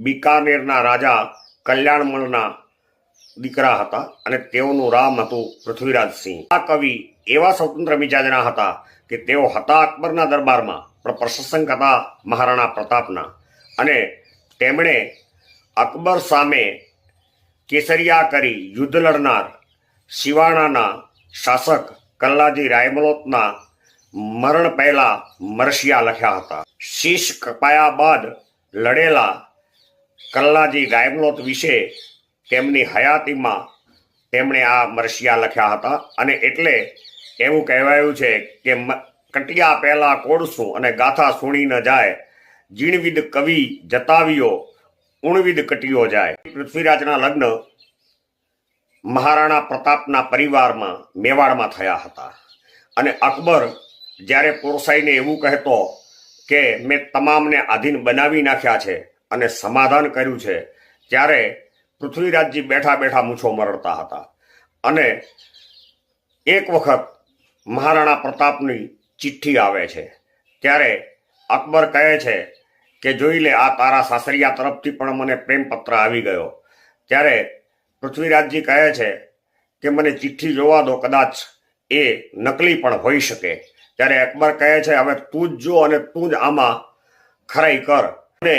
બીકાનેરના રાજા કલ્યાણમલના દીકરા હતા અને તેઓનું નામ હતું પૃથ્વીરાજસિંહ। આ કવિ એવા સ્વતંત્ર મિજાજના હતા કે તેઓ હતા અકબરના દરબારમાં પણ પ્રશંસક હતા મહારાણા પ્રતાપના, અને તેમણે અકબર સામે કેસરિયા કરી યુદ્ધ લડનાર શિવાણાના શાસક કલ્લાજી રાયમલોતના મરણ પહેલા મરશિયા લખ્યા હતા। શીશ કપાયા બાદ લડેલા કલ્લાજી રાયમલોત વિશે તેમની હયાતીમાં તેમણે આ મરશિયા લખ્યા હતા, અને એટલે એવું કહેવાયું છે કે કટિયા પહેલા કોડશું અને ગાથા સુણી ન જાય, જીણવિદ કવિ જતાવ્યો ઉણવિદ કટિયો જાય। પૃથ્વીરાજના લગ્ન મહારાણા પ્રતાપના પરિવારમાં મેવાડમાં થયા હતા, અને અકબર જ્યારે પોરસાઈને એવું કહેતો કે મેં તમામને આધીન બનાવી નાખ્યા છે અને સમાધાન કર્યું છે, ત્યારે પૃથ્વીરાજજી બેઠા બેઠા મૂછો મરડતા હતા। અને એક વખત મહારાણા પ્રતાપની ચિઠ્ઠી આવે છે, ત્યારે અકબર કહે છે કે જોઈ લે, આ તારા સાસરિયા તરફથી પણ મને પ્રેમપત્ર આવી ગયો। ત્યારે પૃથ્વીરાજજી કહે છે કે મને ચિઠ્ઠી જોવા દો, કદાચ એ નકલી પણ હોઈ શકે। ત્યારે અકબર કહે છે હવે તું જ જો અને તું જ આમાં ખરાઈ કર। અને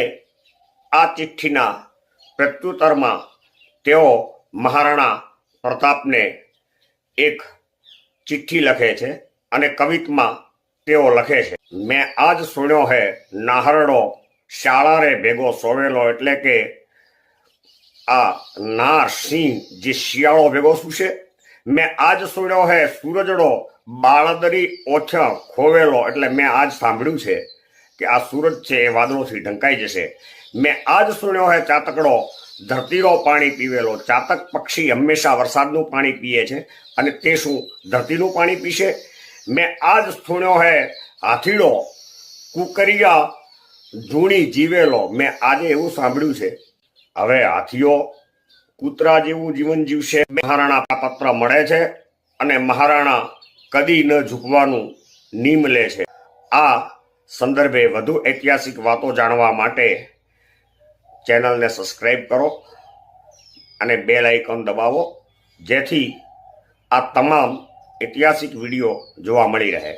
આ ચિઠ્ઠીના પ્રત્યુત્તરમાં તેઓ મહારાણા પ્રતાપને એક ચિઠ્ઠી લખે છે, અને કવિતમાં તેઓ લખે છે મેં આજ સુણ્યો હે નાહરડો શાળા રે ભેગો સોવેલો, એટલે કે આ નાર સિંહ જે શિયાળો ભેગો શું છે, મેં આજ સુણ્યો હે સૂરજડો બાળદરી ઓછ ખોવેલો, એટલે મેં આજ સાંભળ્યું છે કે આ સૂરજ છે એ વાદળોથી ઢંકાઈ જશે। મેં આજ સુણ્યો હે ચાતકડો ધરતીનો પાણી પીવેલો, ચાતક પક્ષી હંમેશા વરસાદનું પાણી પીએ છે, અને તે શું ધરતીનું પાણી પીશે। મેં આજ સુણ્યો હે હાથીડો કુકરિયા જૂણી જીવેલો, મેં આજે એવું સાંભળ્યું છે હવે હાથીઓ કૂતરા જેવું જીવન જીવશે। મહારાણા પત્ર મળે છે અને મહારાણા કદી ન ઝૂકવાનું નિયમ લે છે। આ સંદર્ભે વધુ ઐતિહાસિક વાતો જાણવા માટે ચેનલને સબસ્ક્રાઈબ કરો અને બેલ આઇકોન દબાવો, જેથી આ તમામ ઐતિહાસિક વિડીયો જોવા મળી રહે।